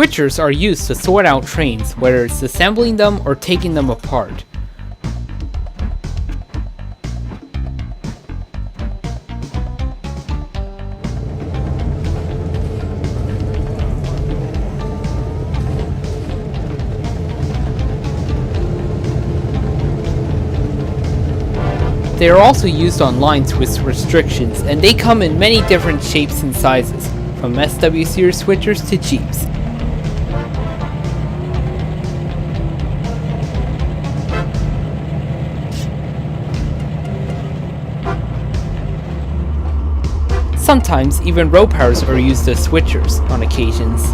Switchers are used to sort out trains, whether it's assembling them or taking them apart. They are also used on lines with restrictions, and they come in many different shapes and sizes, from SW series switchers to Jeeps. Sometimes even row powers are used as switchers on occasions.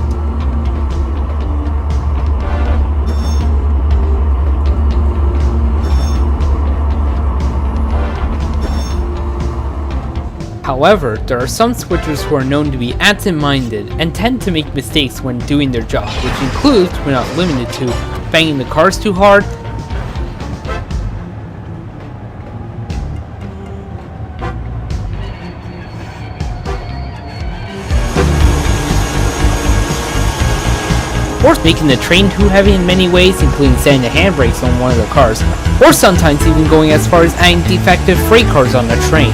However, there are some switchers who are known to be absent-minded and tend to make mistakes when doing their job, which includes, but not limited to, banging the cars too hard, or making the train too heavy in many ways, including setting the handbrakes on one of the cars, or sometimes even going as far as adding defective freight cars on the train.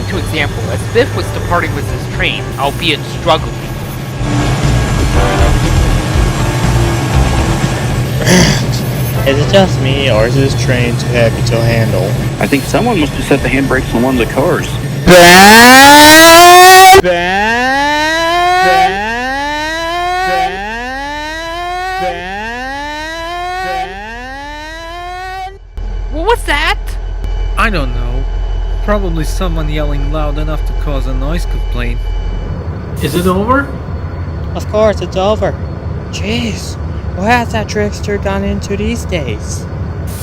To example, as Biff was departing with his train, albeit struggling. Is it just me, or is this train too heavy to handle? I think someone must have set the handbrakes on one of the cars. What's that? I don't know. Probably someone yelling loud enough to cause a noise complaint. Is it over? Of course, it's over. Jeez, what has that trickster gone into these days?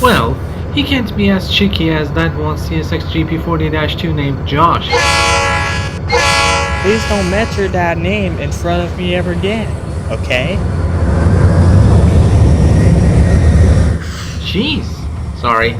Well, he can't be as cheeky as that one CSX GP40-2 named Josh. Please don't mention that name in front of me ever again, okay? Jeez. Sorry.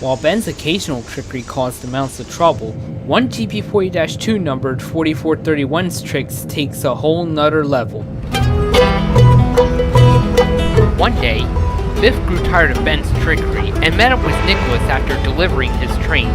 While Ben's occasional trickery caused amounts of trouble, one GP40-2 numbered 4431's tricks takes a whole nother level. One day, Biff grew tired of Ben's trickery and met up with Nicholas after delivering his train.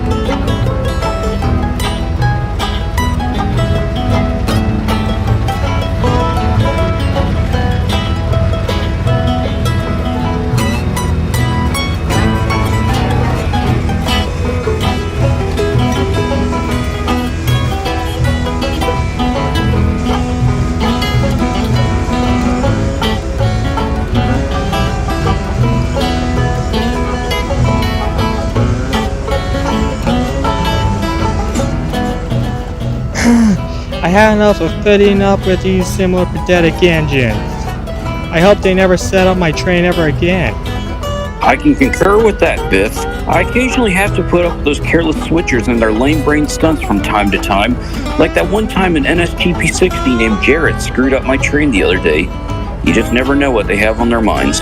I had enough of putting up with these similar pathetic engines. I hope they never set up my train ever again. I can concur with that, Biff. I occasionally have to put up with those careless switchers and their lame-brained stunts from time to time, like that one time an NSGP-60 named Jarrett screwed up my train the other day. You just never know what they have on their minds.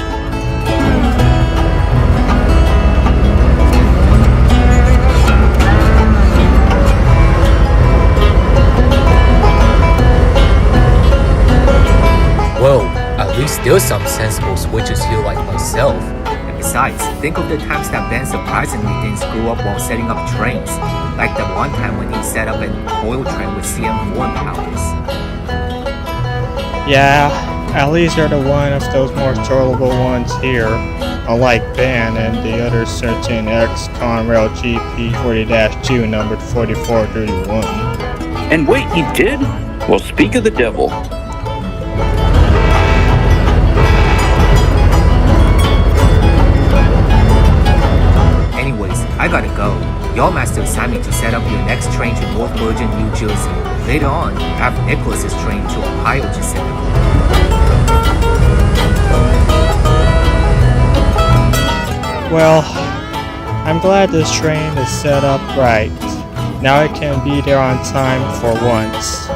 Well, at least there's some sensible switches here like myself. And besides, think of the times that Ben surprisingly didn't screw up while setting up trains. Like the one time when he set up an oil train with CM4 powers. Yeah, at least you're the one of those more tolerable ones here. Unlike Ben and the other certain ex-Conrail GP40-2 numbered 4431. And wait, he did? Well, speak of the devil. Anyways, I gotta go. Y'all master assigned me to set up your next train to North Virgin, New Jersey. Later on, have Nicholas's train to Ohio to set up. Well, I'm glad this train is set up right. Now it can be there on time for once.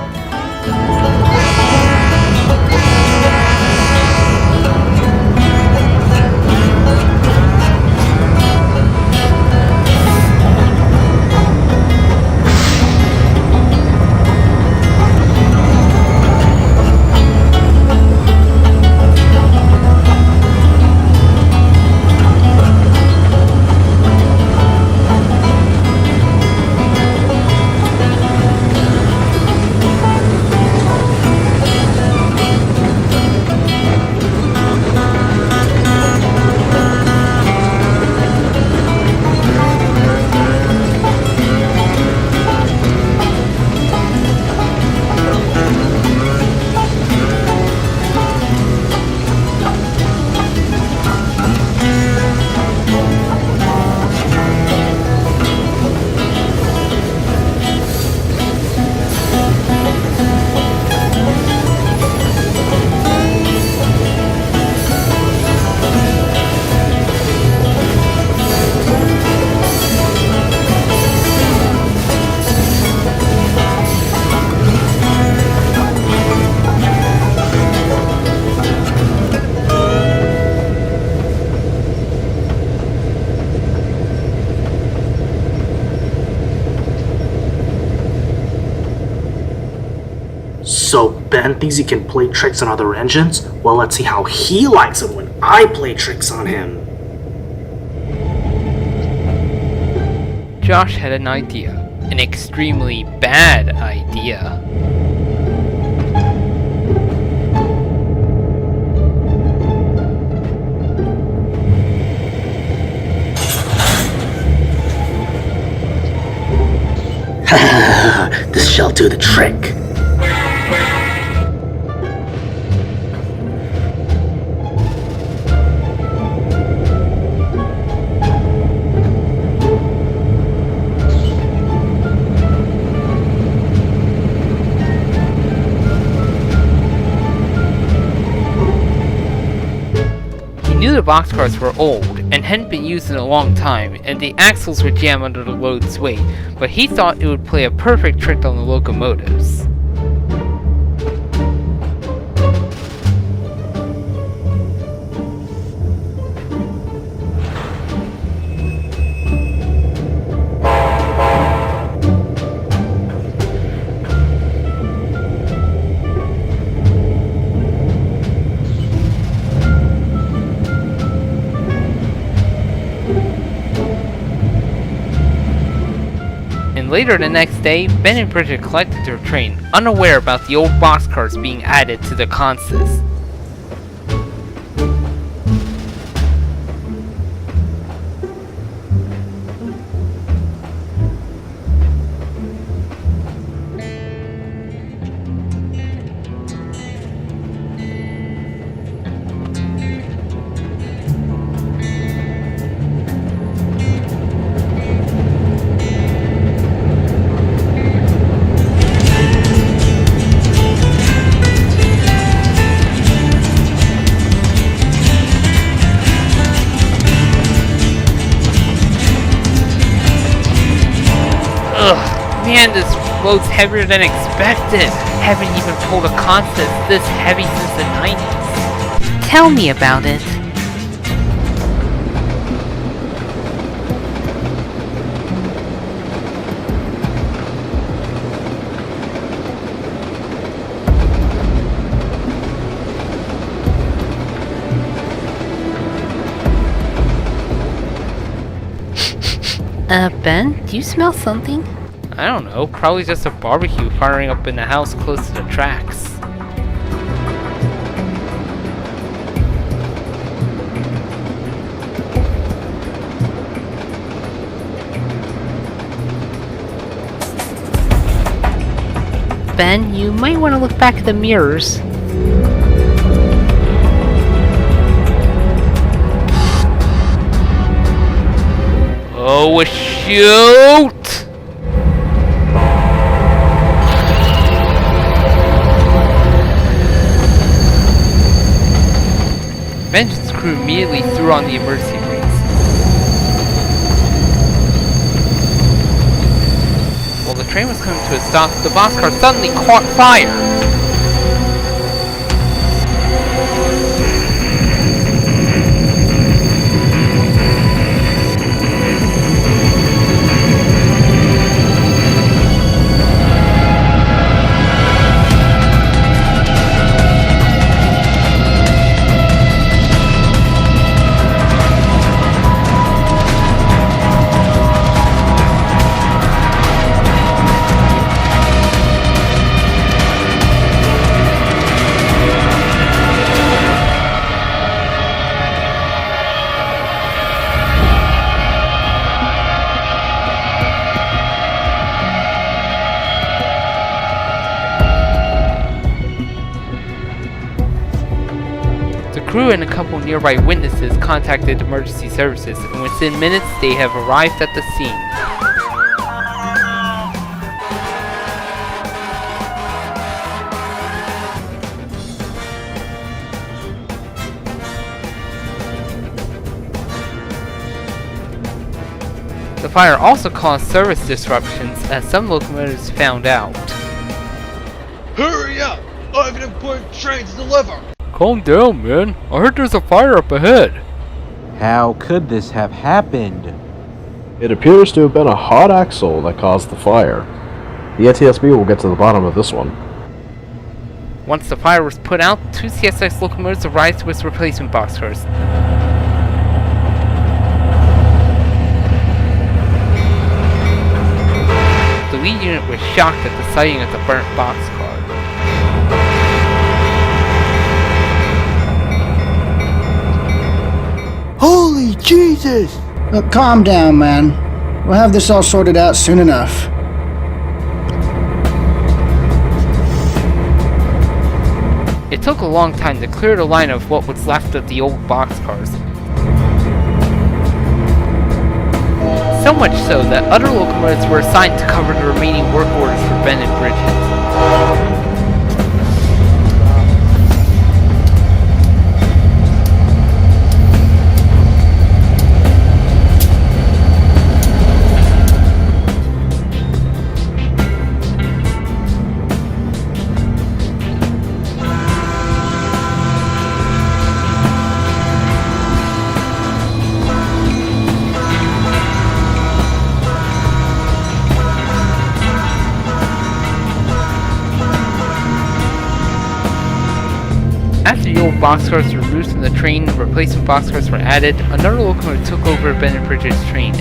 So Ben thinks he can play tricks on other engines? Well, let's see how he likes it when I play tricks on him. Josh had an idea. An extremely bad idea. This shall do the trick. He knew the boxcars were old and hadn't been used in a long time, and the axles would jam under the load's weight, but he thought it would play a perfect trick on the locomotives. Later the next day, Ben and Bridget collected their train, unaware about the old boxcars being added to the consist. this load's heavier than expected. Haven't even pulled a constant this heavy since the 90s. Tell me about it. Ben, do you smell something? I don't know, probably just a barbecue firing up in the house close to the tracks. Ben, you might want to look back at the mirrors. Oh, shoot! Vengeance crew immediately threw on the emergency brakes. While the train was coming to a stop, the boxcar suddenly caught fire. The crew and a couple nearby witnesses contacted emergency services, and within minutes they have arrived at the scene. The fire also caused service disruptions, as some locomotives found out. Hurry up! I have an important train to deliver! Calm down, man. I heard there's a fire up ahead. How could this have happened? It appears to have been a hot axle that caused the fire. The NTSB will get to the bottom of this one. Once the fire was put out, 2 CSX locomotives arrived with replacement boxcars. The lead unit was shocked at the sighting of the burnt boxcar. Holy Jesus! Look, calm down, man. We'll have this all sorted out soon enough. It took a long time to clear the line of what was left of the old boxcars. So much so that other locomotives were assigned to cover the remaining work orders for Bennett Bridges. After the old boxcars were removed from the train, replacement boxcars were added. Another locomotive took over Bennett Bridges' train.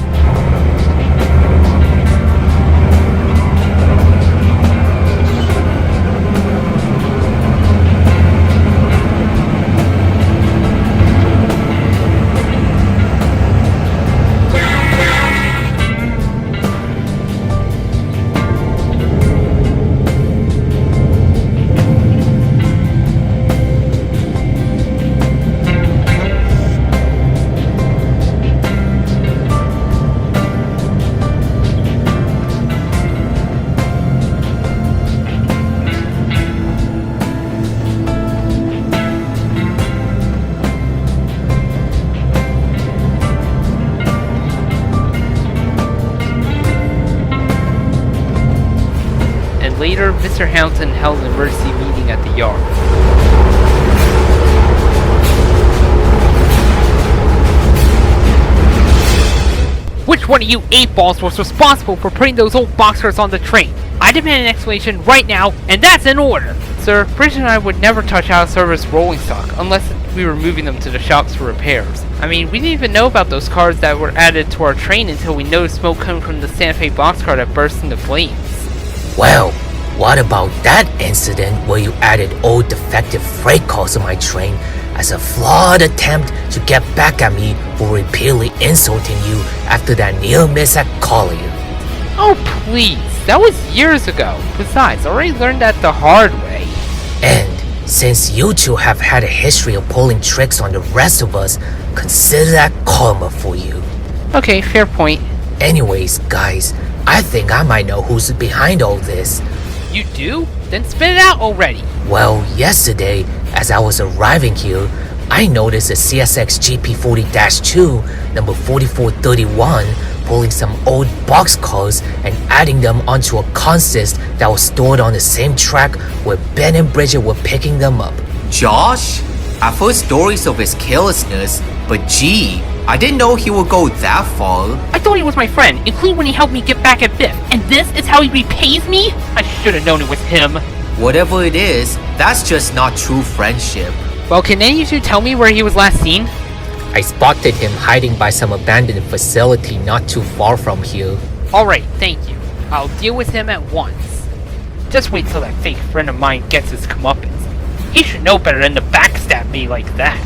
later, Mr. Hamilton held an emergency meeting at the yard. Which one of you 8-balls was responsible for putting those old boxcars on the train? I demand an explanation right now, and that's in order! Sir, Bridget and I would never touch out-of-service rolling stock unless we were moving them to the shops for repairs. I mean, we didn't even know about those cars that were added to our train until we noticed smoke coming from the Santa Fe boxcar that burst into flames. Well, what about that incident where you added old defective freight cars on my train as a flawed attempt to get back at me for repeatedly insulting you after that near miss at Collier? Oh please, that was years ago. Besides, I already learned that the hard way. And since you two have had a history of pulling tricks on the rest of us, consider that karma for you. Okay, fair point. Anyways, guys, I think I might know who's behind all this. You do? Then spit it out already. Well, yesterday, as I was arriving here, I noticed a CSX GP40-2, number 4431, pulling some old boxcars and adding them onto a consist that was stored on the same track where Ben and Bridget were picking them up. Josh? I've heard stories of his carelessness, but gee, I didn't know he would go that far. I thought he was my friend, including when he helped me get back at Biff. And this is how he repays me? I should have known it was him. Whatever it is, that's just not true friendship. Well, can any of you tell me where he was last seen? I spotted him hiding by some abandoned facility not too far from here. Alright, thank you. I'll deal with him at once. Just wait till that fake friend of mine gets his comeuppance. He should know better than to backstab me like that.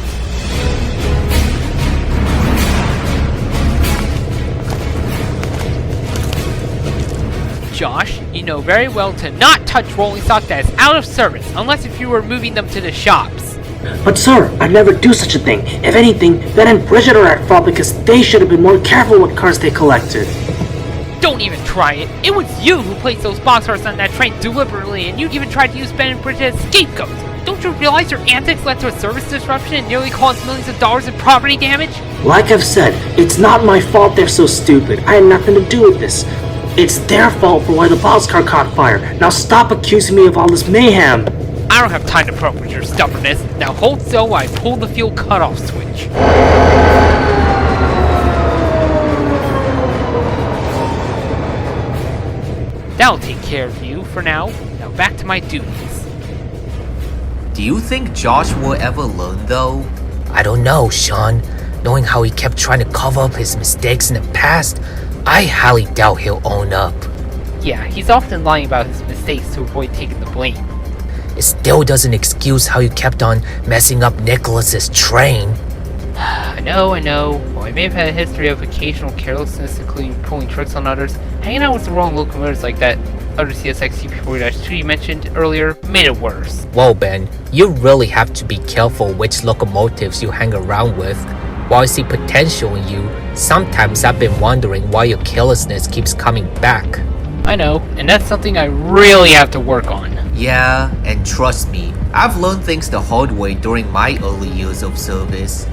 Josh, you know very well to not touch rolling stock that is out of service, unless if you were moving them to the shops. But sir, I'd never do such a thing. If anything, Ben and Bridget are at fault because they should have been more careful what cars they collected. Don't even try it. It was you who placed those boxcars on that train deliberately, and you even tried to use Ben and Bridget as scapegoats. Don't you realize your antics led to a service disruption and nearly caused millions of dollars in property damage? Like I've said, it's not my fault they're so stupid. I had nothing to do with this. It's their fault for why the boxcar caught fire. Now stop accusing me of all this mayhem. I don't have time to put up with your stubbornness. Now hold still while I pull the fuel cutoff switch. That'll take care of you for now. Now back to my duties. Do you think Josh will ever learn though? I don't know, Sean. Knowing how he kept trying to cover up his mistakes in the past, I highly doubt he'll own up. Yeah, he's often lying about his mistakes to avoid taking the blame. It still doesn't excuse how you kept on messing up Nicholas's train. I know. While I may have had a history of occasional carelessness, including pulling tricks on others, hanging out with the wrong locomotives like that other CSX CP4-2 you mentioned earlier made it worse. Well, Ben, you really have to be careful which locomotives you hang around with. While I see potential in you, sometimes I've been wondering why your carelessness keeps coming back. I know, and that's something I really have to work on. Yeah, and trust me, I've learned things the hard way during my early years of service.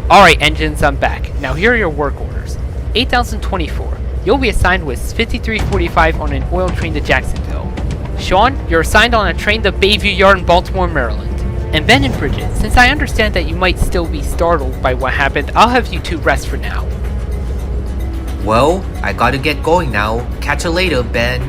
Alright engines, I'm back. Now here are your work orders. 8024. You'll be assigned with 5345 on an oil train to Jacksonville. Sean, you're assigned on a train to Bayview Yard in Baltimore, Maryland. And Ben and Bridget, since I understand that you might still be startled by what happened, I'll have you two rest for now. Well, I gotta get going now. Catch you later, Ben.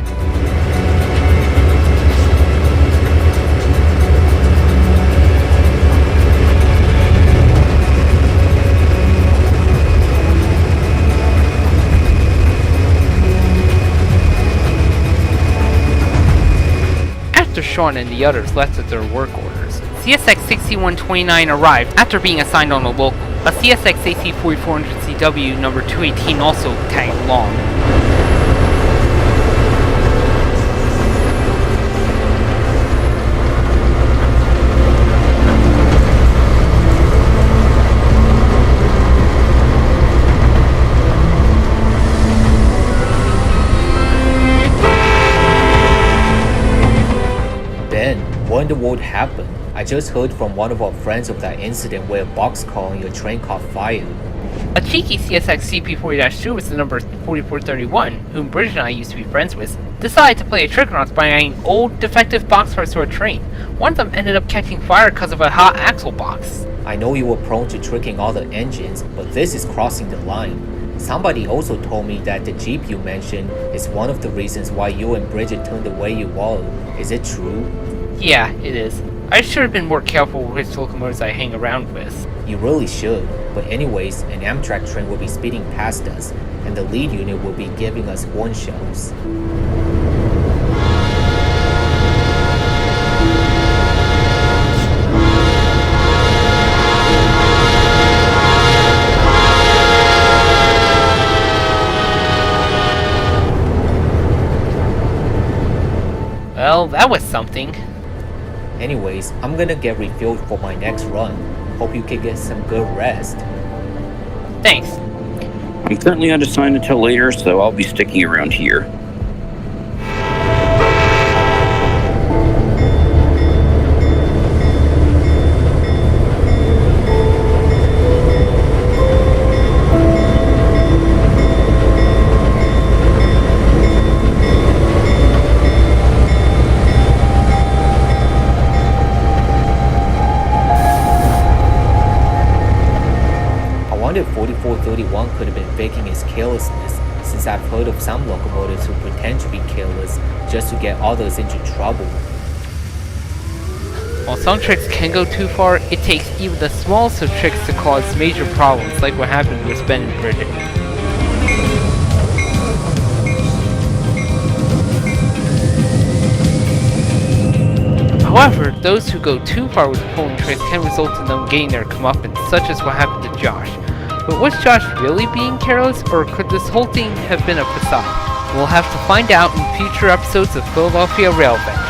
After Sean and the others left with their work orders, CSX 6129 arrived after being assigned on a local. A CSX AC 4400CW number 218 also tagged along. Ben, what in the world happened? I just heard from one of our friends of that incident where a boxcar on your train caught fire. A cheeky CSX CP40-2 with the number 4431, whom Bridget and I used to be friends with, decided to play a trick on us by adding old, defective boxcars to our train. One of them ended up catching fire because of a hot axle box. I know you were prone to tricking all the engines, but this is crossing the line. Somebody also told me that the Jeep you mentioned is one of the reasons why you and Bridget turned the way you were. Is it true? Yeah, it is. I should have been more careful with which locomotives I hang around with. You really should. But anyways, an Amtrak train will be speeding past us, and the lead unit will be giving us horn shells. Well, that was something. Anyways, I'm gonna get refueled for my next run. Hope you can get some good rest. Thanks. I'm currently unassigned until later, so I'll be sticking around here. I wonder if 4431 could have been faking his carelessness, since I've heard of some locomotives who pretend to be careless just to get others into trouble. While some tricks can go too far, it takes even the smallest of tricks to cause major problems, like what happened with Ben and Bridget. However, those who go too far with pulling tricks can result in them getting their comeuppance, such as what happened to Josh. But was Josh really being careless, or could this whole thing have been a facade? We'll have to find out in future episodes of Philadelphia Rail Ventures.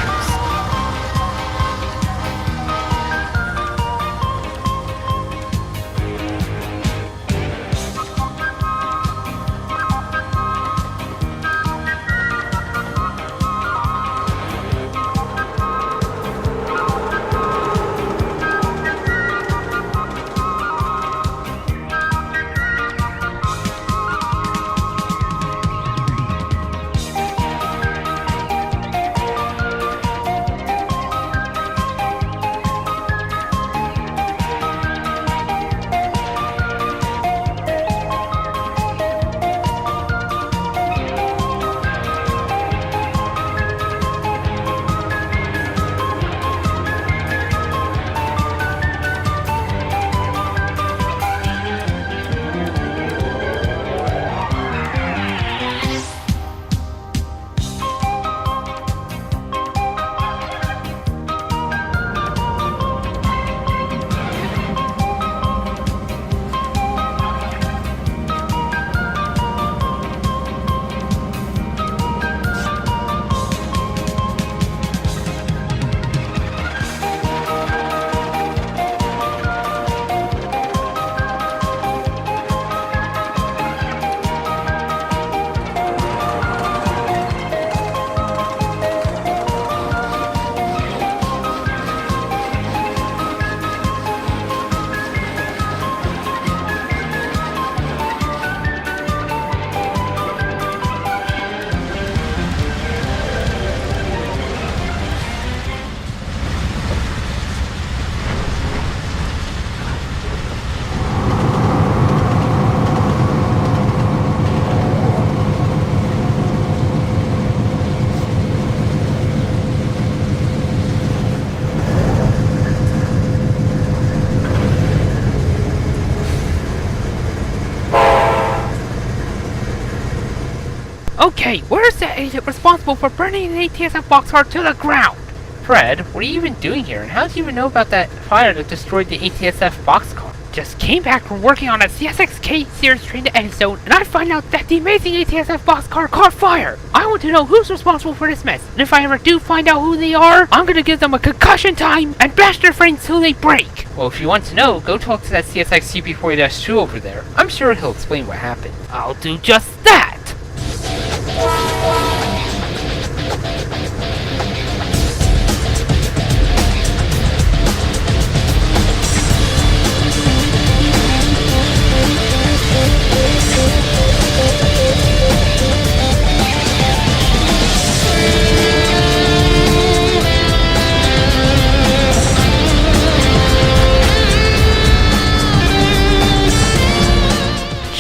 Okay, where's the agent responsible for burning an ATSF boxcar to the ground? Fred, what are you even doing here, and how did you even know about that fire that destroyed the ATSF boxcar? Just came back from working on a CSXK series train to Eddystone, and I find out that the amazing ATSF boxcar caught fire! I want to know who's responsible for this mess, and if I ever do find out who they are, I'm gonna give them a concussion time and bash their frames till they break! Well, if you want to know, go talk to that CSX CP40-2 over there. I'm sure he'll explain what happened. I'll do just that!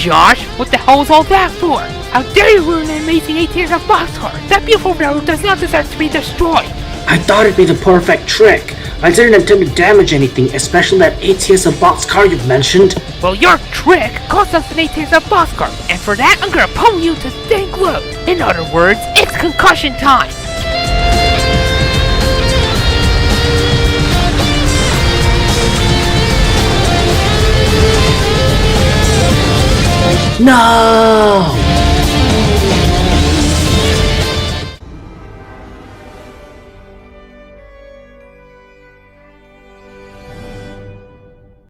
Josh, what the hell is all that for? How dare you ruin an amazing ATS of boxcar? That beautiful railroad does not deserve to be destroyed. I thought it'd be the perfect trick. I didn't intend to damage anything, especially that ATS of boxcar you've mentioned. Well, your trick cost us an ATS of boxcar, and for that I'm gonna pummel you to thin glue. In other words, it's concussion time. No!